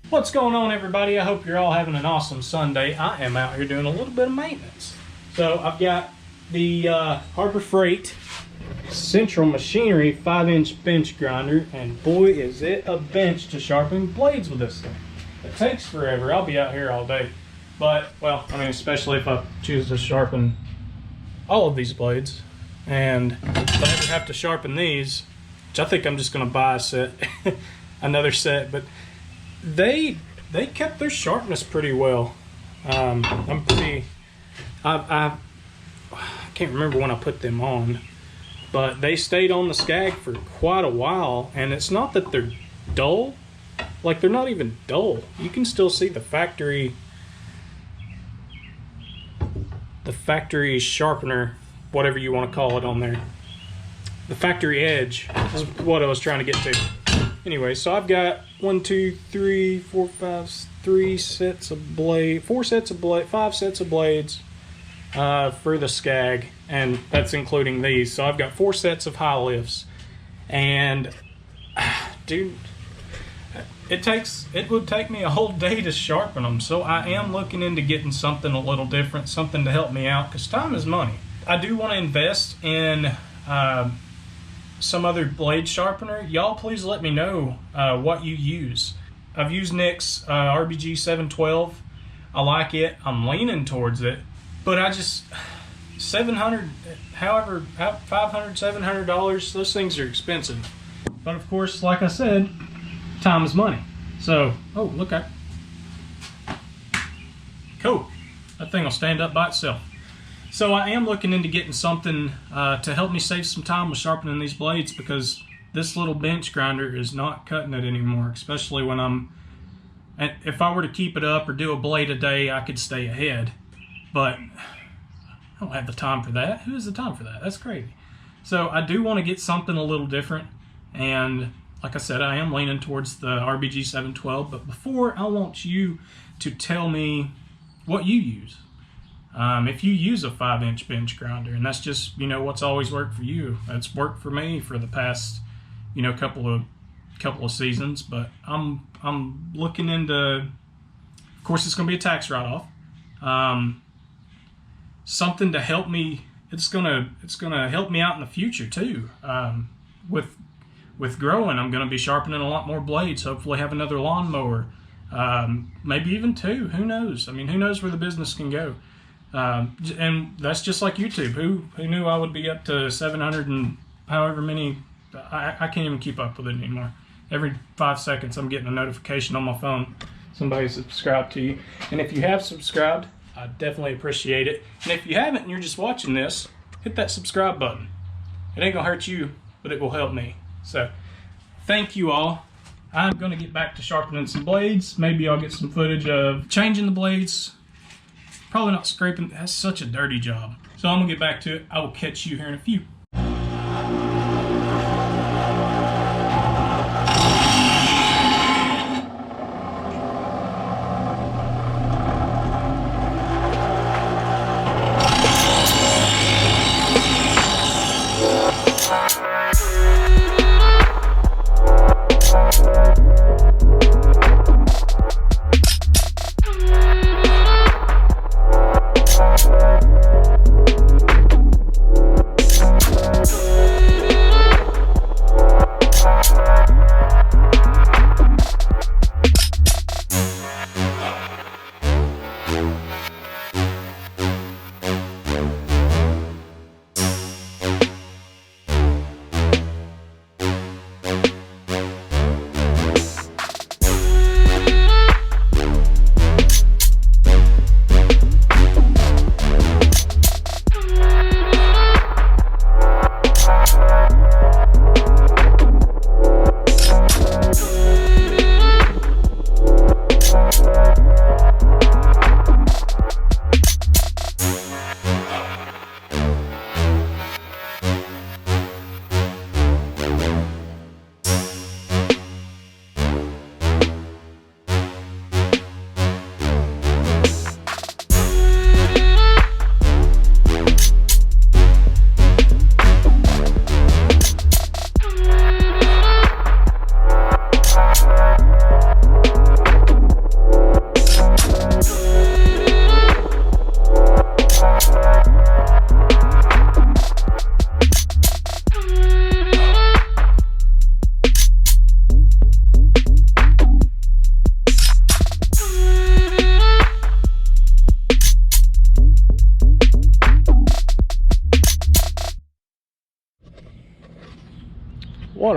What's going on, everybody? I hope you're all having an awesome Sunday. I am out here doing a little bit of maintenance. So I've got the Harbor Freight Central Machinery 5-inch bench grinder, and boy is it a bench to sharpen blades with this thing. It takes forever. I'll be out here all day. But, well, I mean, especially if I choose to sharpen all of these blades. And if I ever have to sharpen these, which I think I'm just going to buy a set, another set, but they kept their sharpness pretty well. I can't remember when I put them on, but they stayed on the skag for quite a while, and it's not that they're dull. Like, they're not even dull. You can still see the factory sharpener, whatever you want to call it, on there. The factory edge is what I was trying to get to. Anyway, so I've got 5 sets of blades for the skag, and that's including these. So I've got 4 sets of high lifts, and dude, it would take me a whole day to sharpen them. So I am looking into getting something a little different, something to help me out, because time is money. I do want to invest in some other blade sharpener. Y'all please let me know what you use. I've used Nick's RBG 712. I like it. I'm leaning towards it, but I just $700, however, $500, $700. Those things are expensive. But of course, like I said, time is money. So, oh, look at cool. That thing will stand up by itself. So I am looking into getting something to help me save some time with sharpening these blades, because this little bench grinder is not cutting it anymore, especially when if I were to keep it up or do a blade a day, I could stay ahead. But I don't have the time for that. Who has the time for that? That's crazy. So I do want to get something a little different, and like I said, I am leaning towards the RBG 712, but before, I want you to tell me what you use. If you use a 5-inch bench grinder, and that's just, what's always worked for you. That's worked for me for the past, couple of seasons, but I'm looking into, of course, it's going to be a tax write-off. Something to help me, it's gonna help me out in the future too. With growing, I'm going to be sharpening a lot more blades, hopefully have another lawnmower, maybe even 2, who knows? I mean, who knows where the business can go? And that's just like YouTube. Who knew I would be up to 700 and however many? I can't even keep up with it anymore. Every 5 seconds I'm getting a notification on my phone. Somebody subscribed to you. And if you have subscribed, I definitely appreciate it. And if you haven't and you're just watching this, hit that subscribe button. It ain't gonna hurt you, but it will help me. So thank you all. I'm gonna get back to sharpening some blades. Maybe I'll get some footage of changing the blades. Probably not scraping. That's such a dirty job. So I'm gonna get back to it. I will catch you here in a few.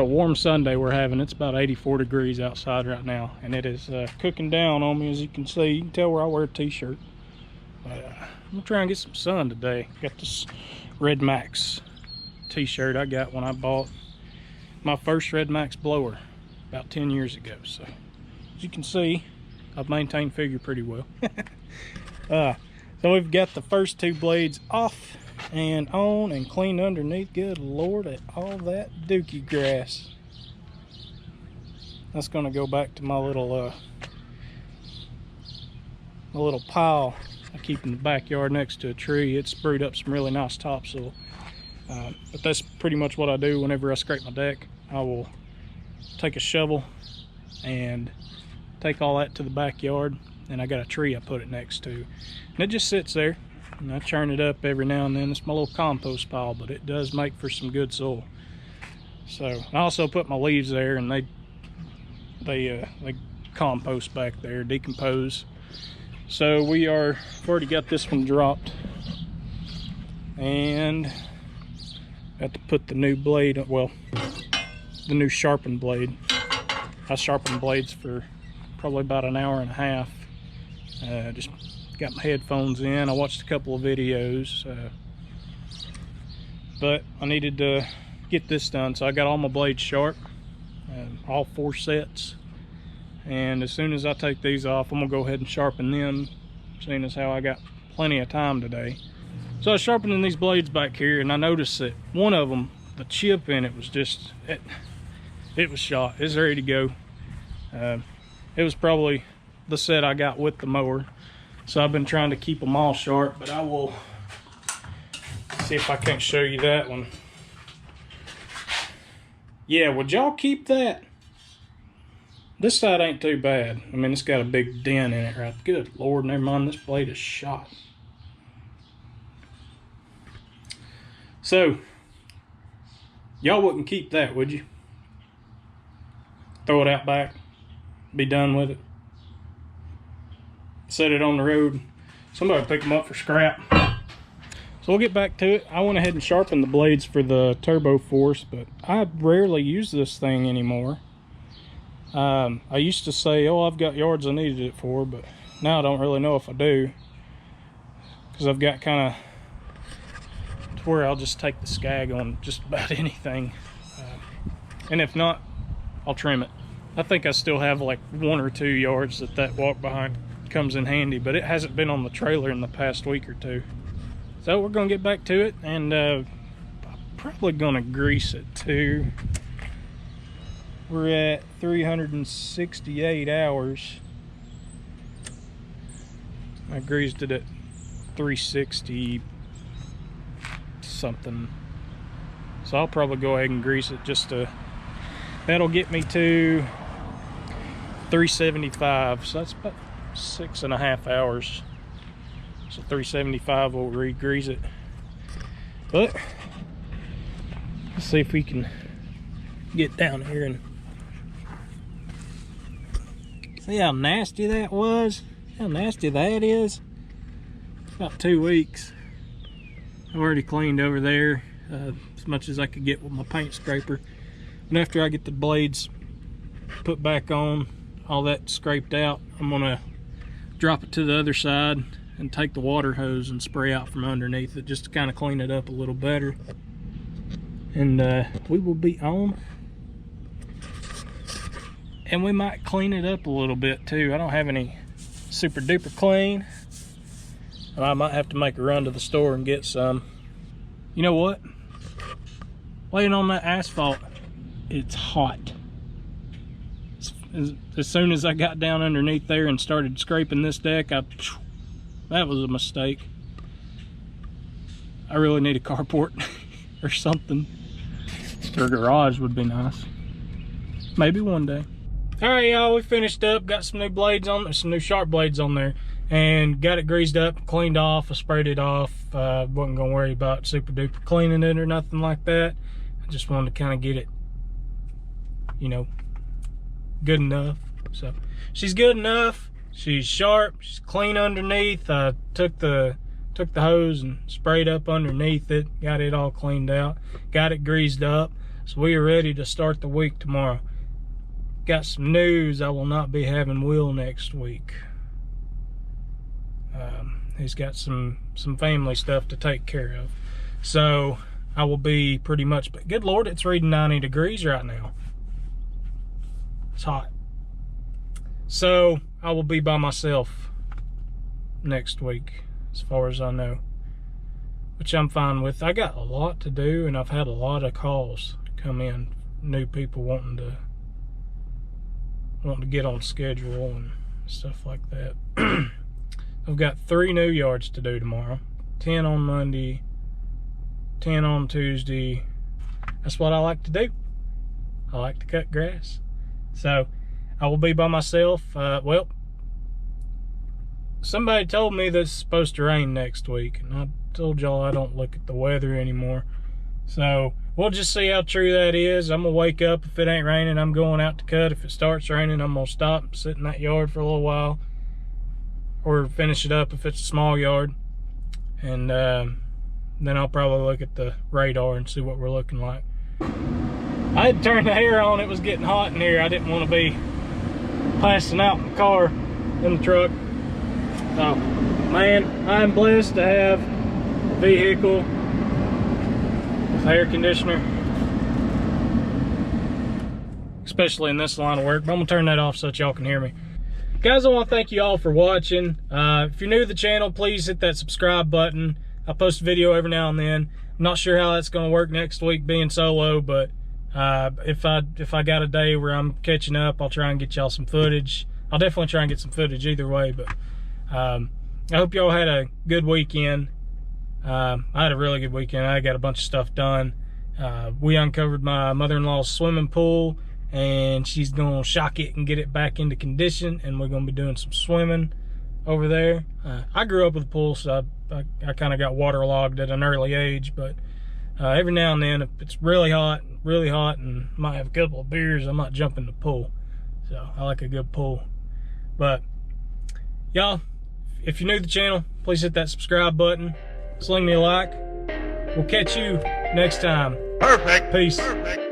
warm Sunday we're having. It's about 84 degrees outside right now, and it is cooking down on me, as you can see. You can tell where I wear a t-shirt. But I'm gonna try and get some sun today. Got this Red Max t-shirt I got when I bought my first Red Max blower about 10 years ago. So as you can see, I've maintained figure pretty well. So we've got the first two blades off and on and cleaned underneath. Good Lord, at all that dookie grass. That's gonna go back to my little pile I keep in the backyard next to a tree. It's brewed up some really nice topsoil. But that's pretty much what I do whenever I scrape my deck. I will take a shovel and take all that to the backyard, and I got a tree I put it next to, and it just sits there, and I churn it up every now and then. It's my little compost pile, but it does make for some good soil. So I also put my leaves there, and they compost back there, decompose. So we've already got this one dropped, and got to put the new blade, well, the new sharpen blade. I sharpened blades for probably about an hour and a half. Just got my headphones in. I watched a couple of videos, but I needed to get this done, so I got all my blades sharp, all 4 sets. And as soon as I take these off, I'm gonna go ahead and sharpen them, seeing as how I got plenty of time today. So I was sharpening these blades back here, and I noticed that one of them, the chip in it was just, it was shot. It's ready to go. It was probably the set I got with the mower. So I've been trying to keep them all sharp, but I will see if I can't show you that one. Yeah, would y'all keep that? This side ain't too bad. I mean, it's got a big dent in it, right? Good Lord, never mind, this blade is shot. So, y'all wouldn't keep that, would you? Throw it out back, be done with it. Set it on the road. Somebody pick them up for scrap. So we'll get back to it. I went ahead and sharpened the blades for the Turbo Force, but I rarely use this thing anymore. I used to say, oh, I've got yards I needed it for, but now I don't really know if I do, because I've got kind of to where I'll just take the scag on just about anything, and if not, I'll trim it. I think I still have like 1 or 2 yards that walk behind comes in handy, but it hasn't been on the trailer in the past week or 2. So we're gonna get back to it, and I'm probably gonna grease it too. We're at 368 hours. I greased it at 360 something. So I'll probably go ahead and grease it just to, that'll get me to 375. So that's about 6.5 hours. So 375 will re-grease it. But let's see if we can get down here and see how nasty that was, how nasty that is. About 2 weeks. I've already cleaned over there as much as I could get with my paint scraper. And after I get the blades put back on, all that scraped out, I'm gonna drop it to the other side and take the water hose and spray out from underneath it just to kind of clean it up a little better. And we will be on. And we might clean it up a little bit too. I don't have any super duper clean. I might have to make a run to the store and get some. You know what? Laying on that asphalt, it's hot. As soon as I got down underneath there and started scraping this deck, that was a mistake. I really need a carport or something. Or a garage would be nice. Maybe one day. Alright, y'all, we finished up. Got some new blades on there, some new sharp blades on there, and got it greased up, cleaned off. I sprayed it off. Wasn't gonna worry about super duper cleaning it or nothing like that. I just wanted to kind of get it, you know, good enough. So she's good enough. She's sharp. She's clean underneath. I took the hose and sprayed up underneath it. Got it all cleaned out. Got it greased up. So we are ready to start the week tomorrow. Got some news. I will not be having Will next week. He's got some family stuff to take care of. So I will be pretty much, but good Lord, it's reading 90 degrees right now. It's hot. So I will be by myself next week, as far as I know, which I'm fine with. I got a lot to do, and I've had a lot of calls come in, new people wanting to get on schedule and stuff like that. I've got 3 new yards to do tomorrow. 10 on Monday, 10 on Tuesday. That's what I like to do. I like to cut grass. So I will be by myself. Well, somebody told me that it's supposed to rain next week, and I told y'all I don't look at the weather anymore. So we'll just see how true that is. I'm gonna wake up. If it ain't raining, I'm going out to cut. If it starts raining, I'm gonna stop and sit in that yard for a little while, or finish it up if it's a small yard. And then I'll probably look at the radar and see what we're looking like. I had to turn the air on. It was getting hot in here. I didn't want to be passing out in the car, in the truck. So, man, I'm blessed to have a vehicle with air conditioner, especially in this line of work. But I'm gonna turn that off so that y'all can hear me. Guys, I want to thank you all for watching. If you're new to the channel, please hit that subscribe button. I post a video every now and then. I'm not sure how that's going to work next week being solo, but if I got a day where I'm catching up, I'll try and get y'all some footage. I'll definitely try and get some footage either way, but I hope y'all had a good weekend. I had a really good weekend. I got a bunch of stuff done. We uncovered my mother-in-law's swimming pool, and she's gonna shock it and get it back into condition, and we're gonna be doing some swimming over there. I grew up with a pool, so I kind of got waterlogged at an early age, but every now and then, if it's really hot, and might have a couple of beers, I might jump in the pool. So I like a good pool. But y'all, if you're new to the channel, please hit that subscribe button, sling me a like. We'll catch you next time. Perfect. Peace. Perfect.